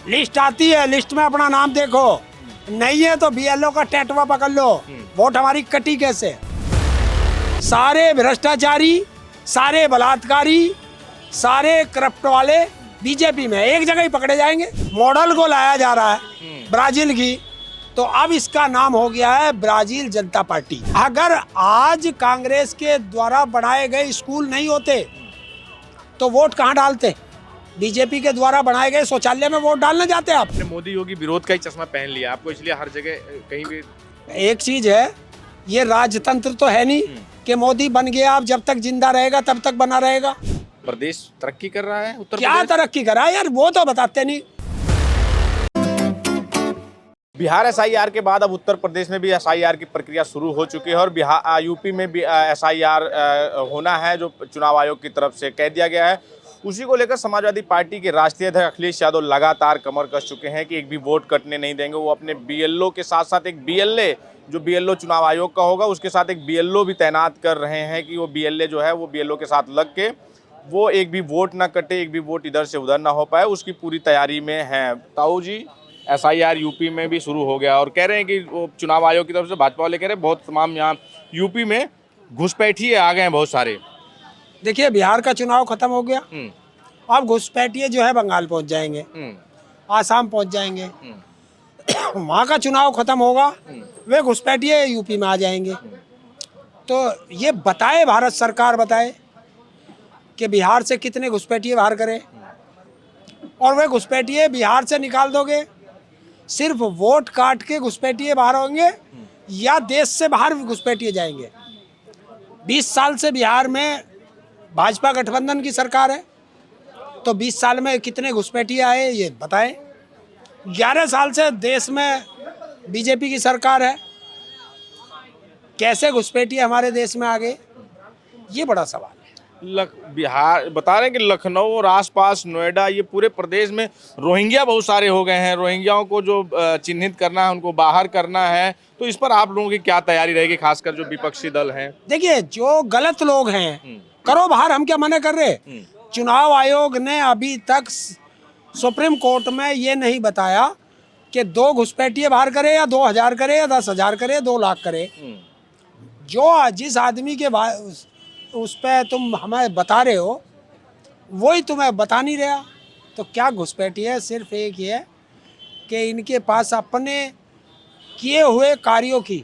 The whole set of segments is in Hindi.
लिस्ट आती है, लिस्ट में अपना नाम देखो, नहीं है तो बीएलओ का टैटवा पकड़ लो। वोट हमारी कटी कैसे? सारे भ्रष्टाचारी, सारे बलात्कारी, सारे करप्ट वाले बीजेपी में एक जगह ही पकड़े जाएंगे। मॉडल को लाया जा रहा है ब्राजील की, तो अब इसका नाम हो गया है ब्राजील जनता पार्टी। अगर आज कांग्रेस के द्वारा बनाए गए स्कूल नहीं होते तो वोट कहाँ डालते? बीजेपी के द्वारा बनाए गए शौचालय में वोट डालने जाते आप। आपने मोदी योगी विरोध का ही चश्मा पहन लिया आपको, इसलिए हर जगह कहीं भी एक चीज है, ये राजतंत्र तो है नहीं कि मोदी बन गया अब जब तक जिंदा रहेगा तब तक बना रहेगा। प्रदेश तरक्की कर रहा है। उत्तर क्या प्रदेश तरक्की करा है यार, वो तो बताते नहीं। बिहार एसआईआर के बाद अब उत्तर प्रदेश में भी एसआईआर की प्रक्रिया शुरू हो चुकी है और बिहार यूपी में भी एसआईआर होना है, जो चुनाव आयोग की तरफ से कह दिया गया है। उसी को लेकर समाजवादी पार्टी के राष्ट्रीय अध्यक्ष अखिलेश यादव लगातार कमर कस चुके हैं कि एक भी वोट कटने नहीं देंगे। वो अपने बीएलओ के साथ साथ एक बीएलए, जो बीएलओ चुनाव आयोग का होगा, उसके साथ एक बीएलओ भी तैनात कर रहे हैं कि वो बीएलए जो है वो बीएलओ के साथ लग के वो एक भी वोट ना कटे, एक भी वोट इधर से उधर ना हो पाए, उसकी पूरी तैयारी में है। ताऊ जी, एसआईआर यूपी में भी शुरू हो गया और कह रहे हैं कि वो चुनाव आयोग की तरफ से भाजपा वाले कह रहे हैं बहुत तमाम यहाँ यूपी में घुसपैठिए आ गए हैं बहुत सारे। देखिए, बिहार का चुनाव खत्म हो गया, अब घुसपैठिए जो है बंगाल पहुंच जाएंगे, आसाम पहुंच जाएंगे। वहाँ का चुनाव खत्म होगा, वे घुसपैठिए यूपी में आ जाएंगे। तो ये बताए, भारत सरकार बताए कि बिहार से कितने घुसपैठिए बाहर करे, और वे घुसपैठिए बिहार से निकाल दोगे, सिर्फ वोट काट के घुसपैठिए बाहर होंगे या देश से बाहर भी घुसपैठिए जाएंगे? 20 साल से बिहार में भाजपा गठबंधन की सरकार है, तो 20 साल में कितने घुसपैठिए आए ये बताएं। 11 साल से देश में बीजेपी की सरकार है, कैसे घुसपैठिए हमारे देश में आ गए, ये बड़ा सवाल है। बिहार बता रहे हैं कि लखनऊ और आसपास नोएडा, ये पूरे प्रदेश में रोहिंग्या बहुत सारे हो गए हैं। रोहिंग्याओं को जो चिन्हित करना है, उनको बाहर करना है, तो इस पर आप लोगों की क्या तैयारी रहेगी, खासकर जो विपक्षी दल हैं? देखिए, जो गलत लोग हैं करो बाहर, हम क्या मना कर रहे। चुनाव आयोग ने अभी तक सुप्रीम कोर्ट में ये नहीं बताया कि 2 घुसपैठिए बाहर करे या 2000 करे या 10,000 करे, 2 लाख करे। जो जिस आदमी के उस पर तुम हमें बता रहे हो वही तुम्हें बता नहीं रहा, तो क्या घुसपैठिए? सिर्फ एक ही है कि इनके पास अपने किए हुए कार्यों की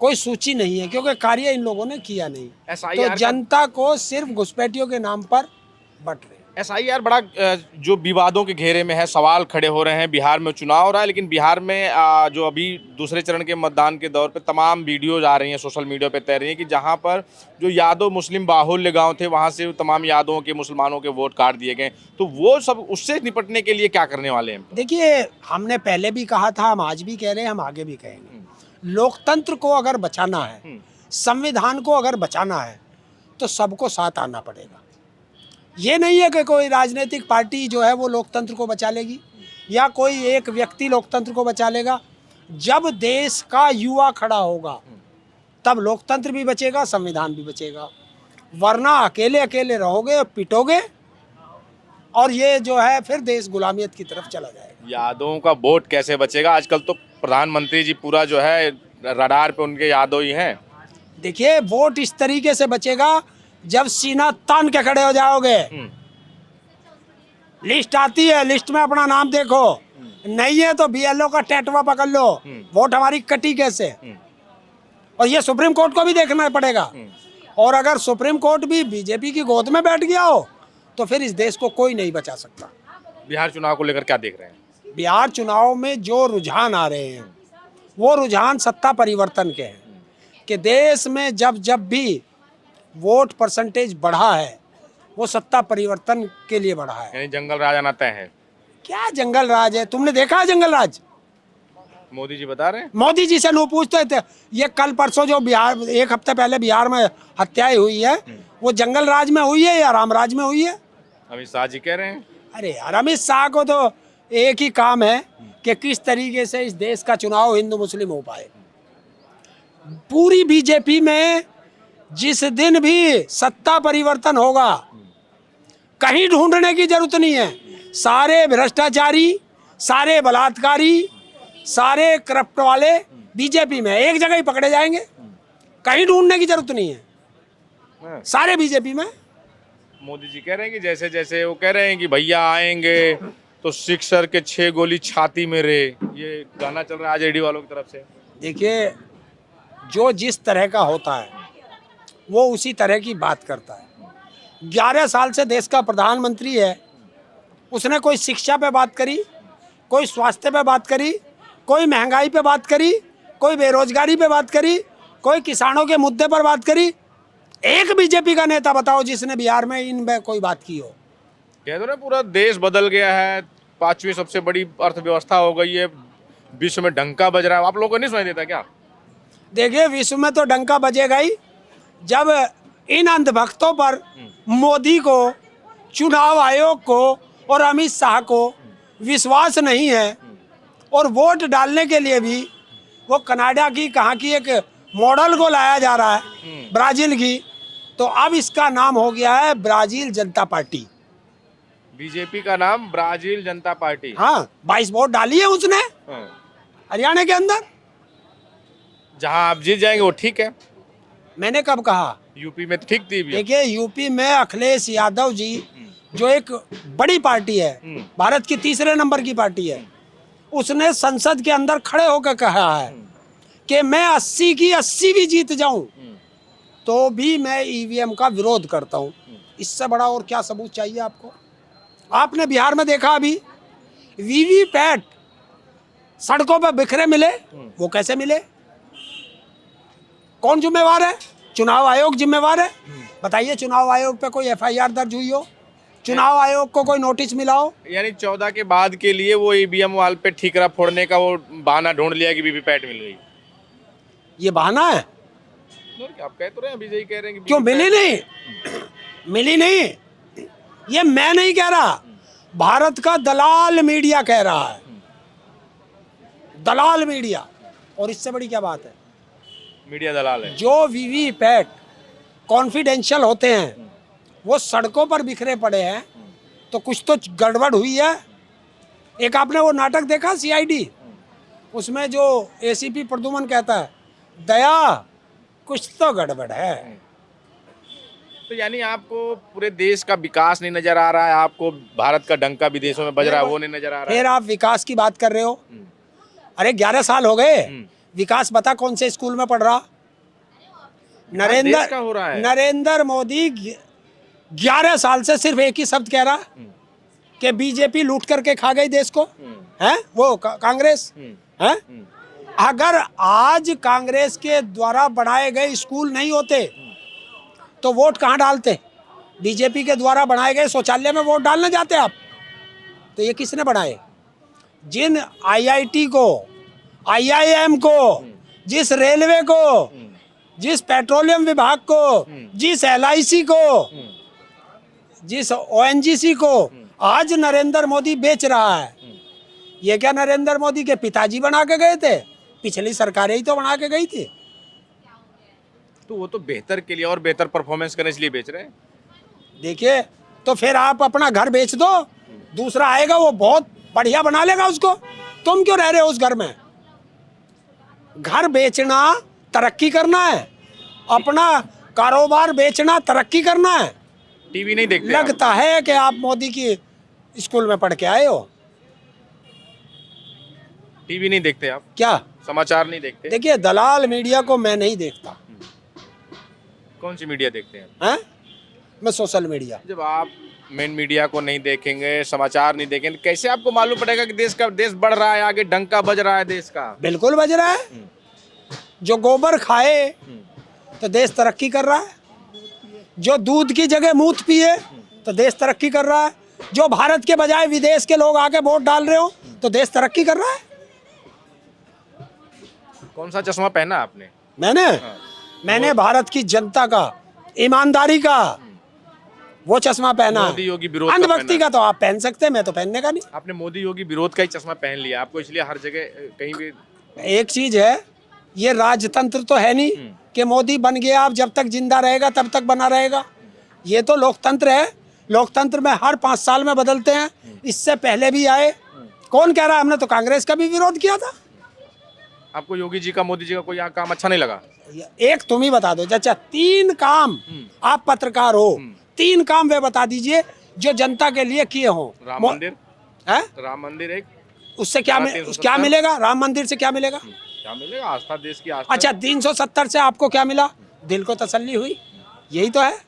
कोई सूची नहीं है, क्योंकि कार्य इन लोगों ने किया नहीं, तो जनता को सिर्फ घुसपैठियों के नाम पर बट रहे। एसआईआर बड़ा जो विवादों के घेरे में है, सवाल खड़े हो रहे हैं। बिहार में चुनाव हो रहा है, लेकिन बिहार में जो अभी दूसरे चरण के मतदान के दौर पे तमाम वीडियोज आ रही हैं, सोशल मीडिया पे तैर रही हैं कि जहां पर जो यादव मुस्लिम बाहुल्य गांव थे, वहां से तमाम यादवों के, मुसलमानों के वोट काट दिए गए। तो वो सब, उससे निपटने के लिए क्या करने वाले हैं? देखिए, हमने पहले भी कहा था, हम आज भी कह रहे हैं, हम आगे भी कहेंगे, लोकतंत्र को अगर बचाना है, संविधान को अगर बचाना है, तो सबको साथ आना पड़ेगा। ये नहीं है कि कोई राजनीतिक पार्टी जो है वो लोकतंत्र को बचा लेगी या कोई एक व्यक्ति लोकतंत्र को बचा लेगा। जब देश का युवा खड़ा होगा तब लोकतंत्र भी बचेगा, संविधान भी बचेगा, वरना अकेले अकेले रहोगे, पिटोगे, और ये जो है फिर देश गुलामियत की तरफ चला जाएगा। यादवों का वोट कैसे बचेगा? आजकल तो प्रधानमंत्री जी पूरा जो है रडार पे उनके यादव ही हैं। देखिए, वोट इस तरीके से बचेगा जब सीना तान के खड़े हो जाओगे। लिस्ट आती है, लिस्ट में अपना नाम देखो, नहीं है तो बीएलओ का टैटवा पकड़ लो। वोट हमारी कटी कैसे? और ये सुप्रीम कोर्ट को भी देखना पड़ेगा, और अगर सुप्रीम कोर्ट भी बीजेपी की गोद में बैठ गया हो तो फिर इस देश को कोई नहीं बचा सकता। बिहार चुनाव को लेकर क्या देख रहे हैं? बिहार चुनाव में जो रुझान आ रहे हैं वो रुझान सत्ता परिवर्तन के हैं, कि देश में जब जब भी वोट परसेंटेज बढ़ा है वो सत्ता परिवर्तन के लिए बढ़ा है। यानी जंगल राज आना तय है। क्या जंगल राज है? तुमने देखा है जंगल राज? मोदी जी बता रहे हैं। मोदी जी से नहीं पूछते थे। ये कल परसों जो बिहार, 1 हफ्ते पहले बिहार में हत्याएं हुई है, वो जंगल राज में हुई है या राम राज में हुई है? अमित शाह जी कह रहे हैं। अरे यार, अमित शाह को तो एक ही काम है कि किस तरीके से इस देश का चुनाव हिंदू मुस्लिम हो पाए। पूरी बीजेपी में जिस दिन भी सत्ता परिवर्तन होगा, कहीं ढूंढने की जरूरत नहीं है, सारे भ्रष्टाचारी, सारे बलात्कारी, सारे करप्ट वाले बीजेपी में एक जगह ही पकड़े जाएंगे, कहीं ढूंढने की जरूरत नहीं है, सारे बीजेपी में। मोदी जी कह रहे हैं कि जैसे जैसे वो कह रहे हैं कि भैया आएंगे तो सिक्सर के 6 गोली छाती में रे, ये गाना चल रहा है आरजेडी वालों की तरफ से। देखिए, जो जिस तरह का होता है वो उसी तरह की बात करता है। 11 साल से देश का प्रधानमंत्री है, उसने कोई शिक्षा पे बात करी, कोई स्वास्थ्य पे बात करी, कोई महंगाई पे बात करी, कोई बेरोजगारी पे बात करी, कोई किसानों के मुद्दे पर बात करी? एक बीजेपी का नेता बताओ जिसने बिहार में इन पे कोई बात की हो। कह दो ना, पूरा देश बदल गया है, 5वीं सबसे बड़ी अर्थव्यवस्था हो गई है, विश्व में डंका बज रहा है, आप लोगों को नहीं सुनाई देता क्या? देखिए, विश्व में तो डंका बजेगा ही जब इन अंधभक्तों पर मोदी को, चुनाव आयोग को और अमित शाह को विश्वास नहीं है और वोट डालने के लिए भी वो कनाडा की कहाँ की एक मॉडल को लाया जा रहा है, ब्राजील की। तो अब इसका नाम हो गया है ब्राजील जनता पार्टी। बीजेपी का नाम ब्राजील जनता पार्टी। हाँ, 22 वोट डाली है उसने हरियाणा के अंदर। जहां आप जीत जाएंगे वो ठीक है। मैंने कब कहा? यूपी में ठीक थी। देखिए, यूपी में अखिलेश यादव जी जो एक बड़ी पार्टी है, भारत की 3रे नंबर की पार्टी है, उसने संसद के अंदर खड़े होकर कहा है कि मैं 80 की 80 भी जीत जाऊं तो भी मैं ईवीएम का विरोध करता हूं। इससे बड़ा और क्या सबूत चाहिए आपको? आपने बिहार में देखा अभी वीवीपैट सड़कों पर बिखरे मिले, वो कैसे मिले? कौन जिम्मेवार है? चुनाव आयोग जिम्मेवार है। बताइए, चुनाव आयोग पे कोई एफआईआर दर्ज हुई हो? चुनाव आयोग को कोई नोटिस मिला हो? यानी 14 के बाद के लिए वो ईवीएम वाल पे ठीकरा फोड़ने का वो बहाना ढूंढ लिया कि वीवीपैट मिल गई। ये बहाना है? आप कह तो रहे हैं, विजय कह रहे हैं कि क्यों मिली नहीं? मिली नहीं, ये मैं नहीं कह रहा, भारत का दलाल मीडिया कह रहा है, दलाल मीडिया। और इससे बड़ी क्या बात है? मीडिया दलाल है। जो वीवीपैट कॉन्फिडेंशियल होते हैं वो सड़कों पर बिखरे पड़े हैं, तो कुछ तो गड़बड़ हुई है। एक आपने वो नाटक देखा सीआईडी, उसमें जो एसीपी प्रद्युमन कहता है, दया कुछ तो गड़बड़ है। तो यानी आपको पूरे देश का विकास नहीं नजर आ रहा है, आपको भारत का डंका विदेशों में बज रहा है वो नहीं नजर आ रहा है। फिर आप विकास की बात कर रहे हो? अरे 11 साल हो गए, विकास बता कौन से स्कूल में पढ़ रहा? देश का हो रहा है। नरेंद्र मोदी 11 साल से सिर्फ एक ही शब्द कह रहा कि बीजेपी लूट करके खा गई देश को, है वो कांग्रेस है। अगर आज कांग्रेस के द्वारा बनाए गए स्कूल नहीं होते तो वोट कहाँ डालते? बीजेपी के द्वारा बनाए गए शौचालय में वोट डालने जाते आप? तो ये किसने बनाए? जिन आईआईटी को, आईआईएम को, जिस रेलवे को, जिस पेट्रोलियम विभाग को, जिस एलआईसी को, जिस ओएनजीसी को आज नरेंद्र मोदी बेच रहा है, ये क्या नरेंद्र मोदी के पिताजी बना के गए थे? पिछली सरकारें ही तो बना के गई थी। तो वो तो बेहतर के लिए और बेहतर परफॉर्मेंस करने के लिए बेच रहे हैं। देखिए, तो फिर आप अपना घर बेच दो, दूसरा आएगा वो बहुत बढ़िया बना लेगा उसको। तुम क्यों रह रहे हो उस घर में? घर बेचना तरक्की करना है, अपना कारोबार बेचना तरक्की करना है। टीवी नहीं देखते? लगता है कि आप मोदी की स्कूल में पढ़ के आए हो। टीवी नहीं देखते आप? क्या समाचार नहीं देखते? देखिए, दलाल मीडिया को मैं नहीं देखता। कौन सी मीडिया देखते हैं? हैं? मैं सोशल मीडिया। जब आप मेन मीडिया को नहीं देखेंगे, समाचार नहीं देखेंगे, कैसे आपको मालूम पड़ेगा कि देश बढ़ रहा है, आगे डंका बज रहा है देश का? बिल्कुल बज रहा है। जो गोबर खाए तो देश तरक्की कर रहा है, जो दूध की जगह मूत पिए तो देश तरक्की कर रहा है, जो भारत के बजाय विदेश के लोग आके वोट डाल रहे हो तो देश तरक्की कर रहा है। कौन सा चश्मा पहना आपने? मैंने भारत की जनता का, ईमानदारी का वो चश्मा पहना। मोदी योगी विरोध का अंधभक्ति का तो आप पहन सकते हैं, मैं तो पहनने का नहीं। आपने मोदी योगी विरोध का ही चश्मा पहन लिया, आपको इसलिए हर जगह कहीं भी। एक चीज है, ये राजतंत्र तो है नहीं कि मोदी बन गया आप जब तक जिंदा रहेगा तब तक बना रहेगा। ये तो लोकतंत्र है। लोकतंत्र में हर 5 साल में बदलते हैं। इससे पहले भी आए, कौन कह रहा है? हमने तो कांग्रेस का भी विरोध किया था। आपको योगी जी का, मोदी जी का कोई काम अच्छा नहीं लगा? एक तुम ही बता दो चाचा, 3 काम, आप पत्रकार हो, 3 काम वे बता दीजिए जो जनता के लिए किए हो। राम मंदिर है? राम मंदिर एक, उससे क्या क्या मिलेगा? राम मंदिर से क्या मिलेगा? क्या मिलेगा? आस्था, देश की आस्था। अच्छा, 370 से आपको क्या मिला? दिल को तसल्ली हुई, यही तो है।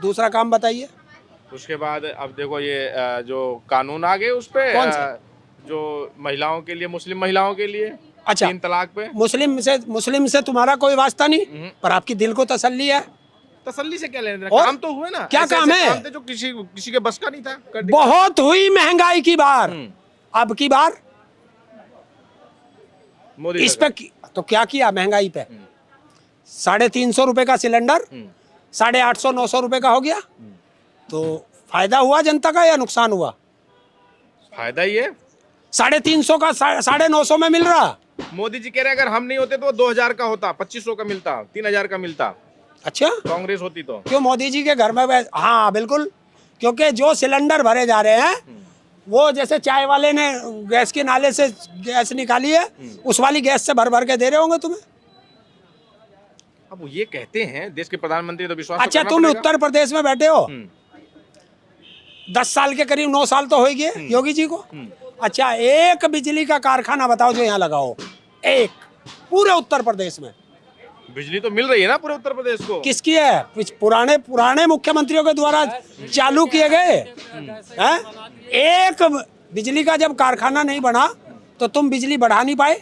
दूसरा काम बताइए। उसके बाद अब देखो ये जो कानून आ गए उस पे, कौन सा? जो महिलाओं के लिए, मुस्लिम महिलाओं के लिए, अच्छा, 3 तलाक पे। मुस्लिम से तुम्हारा कोई वास्ता नहीं, पर आपकी दिल को तसल्ली है। तसल्ली से क्या लेना देना? और काम तो हुए ना। क्या ऐसे काम ऐसे है? काम थे जो किसी के बस का नहीं था, कर दिया। बहुत हुई महंगाई की बार, अब की बार मोदी इस पे तो क्या किया महंगाई पे? 350 रुपए का सिलेंडर 850 900 रुपए का हो गया। तो फायदा हुआ जनता का या नुकसान हुआ? फायदा ही है। 350 का 950 में मिल रहा। मोदी जी कह रहे अगर हम नहीं होते तो 2000 का होता, 2500 का मिलता, 3000 का मिलता। अच्छा, कांग्रेस होती तो। क्यों मोदी जी के घर में हाँ बिल्कुल, क्योंकि जो सिलेंडर भरे जा रहे हैं वो जैसे चाय वाले ने गैस के नाले से गैस निकाली है, उस वाली गैस से भर भर के दे रहे होंगे तुम्हें। अब वो ये कहते हैं देश के प्रधानमंत्री, तो विश्वास अच्छा, तो तुम करना उत्तर प्रदेश में बैठे हो, 10 साल के करीब 9 साल तो हो गए योगी जी को। अच्छा, एक बिजली का कारखाना बताओ जो यहाँ लगाओ, एक पूरे उत्तर प्रदेश में। बिजली तो मिल रही है ना पूरे उत्तर प्रदेश को। किसकी है? पुराने मुख्यमंत्रियों के द्वारा चालू किए गए हैं। एक बिजली का जब कारखाना नहीं बना तो तुम बिजली बढ़ा नहीं पाए।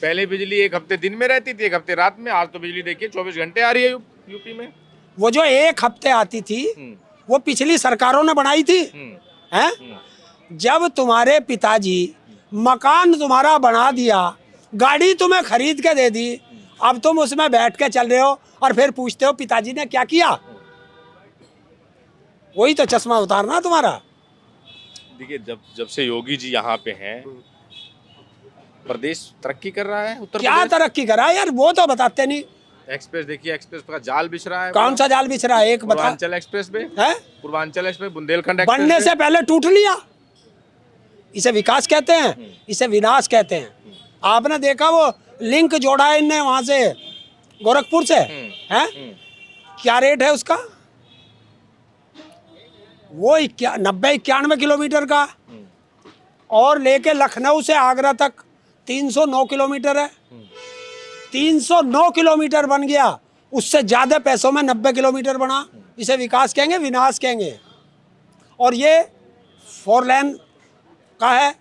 पहले बिजली एक हफ्ते दिन में रहती थी, एक हफ्ते रात में। आज तो बिजली देखिए 24 घंटे आ रही है यूपी में। वो जो एक हफ्ते आती थी वो पिछली सरकारों ने बनाई थी। हैं? जब तुम्हारे पिताजी मकान तुम्हारा बना दिया, गाड़ी तुम्हें खरीद के दे दी, अब तुम उसमें बैठ के चल रहे हो और फिर पूछते हो पिताजी ने क्या किया? वही तो चश्मा उतारना तुम्हारा। देखिए, जब से योगी जी यहाँ पे हैं, प्रदेश तरक्की कर रहा है। उत्तर क्या प्रदेश तरक्की करा यार, वो तो बताते नहीं। एक्सप्रेस देखिए, एक्सप्रेस का जाल बिछ रहा है। कौन सा जाल बिछ रहा है? एक बता। पूर्वांचल एक्सप्रेस पे है? पूर्वांचल एक्सप्रेस, बुंदेलखंड बनने एक्सप्रेस से पहले टूट लिया। इसे विकास कहते हैं, इसे विनाश कहते हैं। आपने देखा वो लिंक जोड़ा है इनने वहां से गोरखपुर से, हैं? क्या रेट है उसका? वो 90-91 किलोमीटर का, और लेके लखनऊ से आगरा तक 309 किलोमीटर है। 309 किलोमीटर बन गया, उससे ज्यादा पैसों में 90 किलोमीटर बना। इसे विकास कहेंगे, विनाश कहेंगे? और ये 4 लेन का है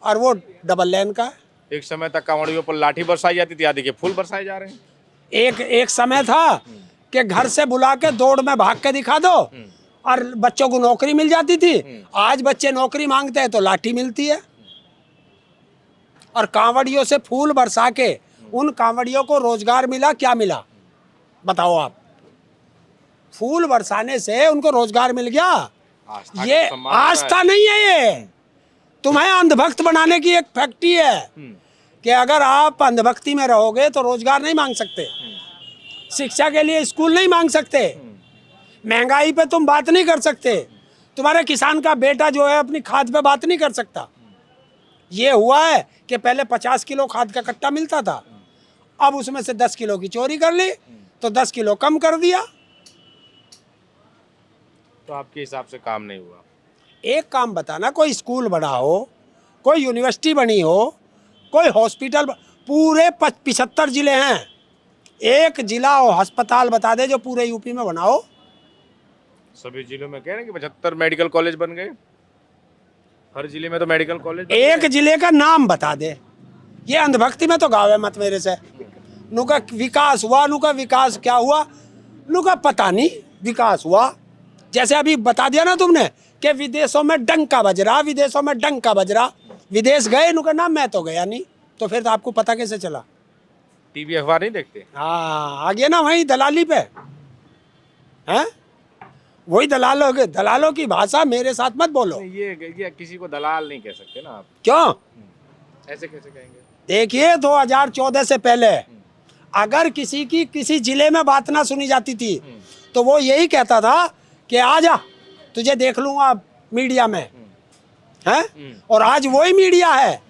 और वो डबल लेन का है। एक समय तक कांवड़ियों पर लाठी बरसाई जाती थी, देखिए फूल बरसाए जा रहे हैं। एक समय था कि घर से बुला के दौड़ में भाग के दिखा दो और बच्चों को नौकरी मिल जाती थी। आज बच्चे नौकरी मांगते हैं तो लाठी मिलती है। और कांवड़ियों से फूल बरसा के उन कांवड़ियों को रोजगार मिला, क्या मिला बताओ आप? फूल बरसाने से उनको रोजगार मिल गया। ये आस्था नहीं है, ये तुम्हें अंधभक्त बनाने की एक फैक्ट्री है कि अगर आप अंधभक्ति में रहोगे तो रोजगार नहीं मांग सकते, शिक्षा के लिए स्कूल नहीं मांग सकते, महंगाई पे तुम बात नहीं कर सकते, तुम्हारे किसान का बेटा जो है अपनी खाद पे बात नहीं कर सकता। ये हुआ है कि पहले 50 किलो खाद का कट्टा मिलता था, अब उसमें से 10 किलो की चोरी कर ली तो 10 किलो कम कर दिया। तो आपके हिसाब से काम नहीं हुआ? एक काम बताना, कोई स्कूल बना हो, कोई यूनिवर्सिटी बनी हो, कोई हॉस्पिटल, पूरे 75 जिले हैं, एक जिला और अस्पताल बता दे जो पूरे यूपी में बनाओ। सभी जिलों में कह रहे हैं कि 75 मेडिकल कॉलेज बन गए। हर जिले में तो मेडिकल कॉलेज। एक जिले का नाम बता दे। ये अंधभक्ति में तो गावे मत मेरे से। नुका विकास हुआ, नुका विकास क्या हुआ, नुका पता नहीं विकास हुआ। जैसे अभी बता दिया ना तुमने कि विदेशों में डंका बज रहा, विदेशों में डंका बज रहा। विदेश गए, नुका नाम मैं तो गया नहीं, तो फिर तो आपको पता कैसे चला? टीवी अखबार नहीं देखते? हाँ, आ गया ना वही दलाली पे। हैं? वही दलालों की भाषा मेरे साथ मत बोलो। ये किसी को दलाल नहीं कह सकते ना आप। क्यों? ऐसे कैसे कहेंगे? देखिए 2014 से पहले अगर किसी की किसी जिले में बात ना सुनी जाती थी तो वो यही कहता था कि आ जा तुझे देख लूंगा मीडिया में। है। और आज वही मीडिया है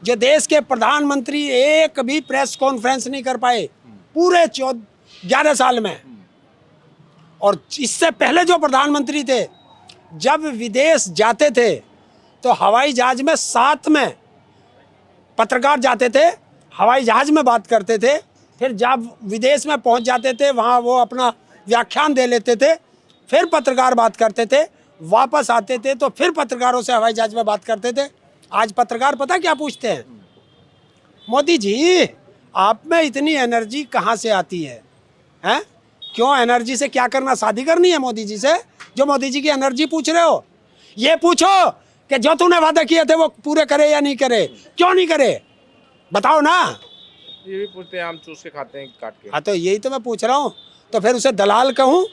जो देश के प्रधानमंत्री एक भी प्रेस कॉन्फ्रेंस नहीं कर पाए पूरे 11 साल में। और इससे पहले जो प्रधानमंत्री थे जब विदेश जाते थे तो हवाई जहाज में साथ में पत्रकार जाते थे, हवाई जहाज में बात करते थे, फिर जब विदेश में पहुंच जाते थे वहां वो अपना व्याख्यान दे लेते थे, फिर पत्रकार बात करते थे, वापस आते थे तो फिर पत्रकारों से हवाई जहाज में बात करते थे। आज पत्रकार पता क्या पूछते हैं, मोदी जी आप में इतनी एनर्जी कहाँ से आती है, हैं? क्यों एनर्जी से क्या करना, शादी करनी है मोदी जी से जो मोदी जी की एनर्जी पूछ रहे हो? ये पूछो कि जो तूने वादा किए थे वो पूरे करे या नहीं करे, क्यों नहीं करे, बताओ ना। ये भी पूछते हैं, आम चूस के खाते हैं काट के। हाँ तो यही तो मैं पूछ रहा हूँ, तो फिर उसे दलाल कहूँ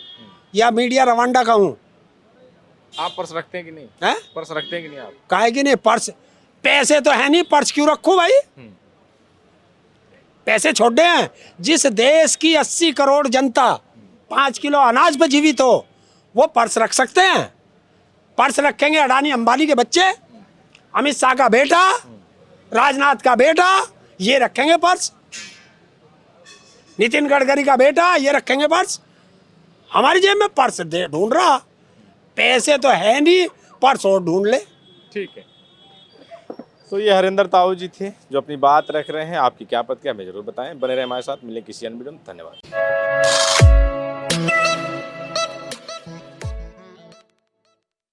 या मीडिया रवांडा कहूँ? आप पर्स रखते हैं कि नहीं? हैं? पर्स रखते हैं कि नहीं आप? काहे कि नहीं, पर्स पैसे तो है नहीं, पर्स क्यों रखूं भाई? पैसे छोड़े हैं। जिस देश की 80 करोड़ जनता 5 किलो अनाज पे जीवित हो वो पर्स रख सकते हैं? पर्स रखेंगे अडानी अंबानी के बच्चे, अमित शाह का बेटा, राजनाथ का बेटा, ये रखेंगे पर्स, नितिन गडकरी का बेटा ये रखेंगे पर्स। हमारी जेब में पर्स ढूंढ रहा, पैसे तो है नहीं, पर्स और ढूंढ ले। ठीक है। तो ये हरिंदर ताऊ जी थे जो अपनी बात रख रहे हैं। आपकी क्या प्रतिक्रिया हमें जरूर बताएं। बने रहे हमारे साथ, मिले किसी अन्य वीडियो में। धन्यवाद।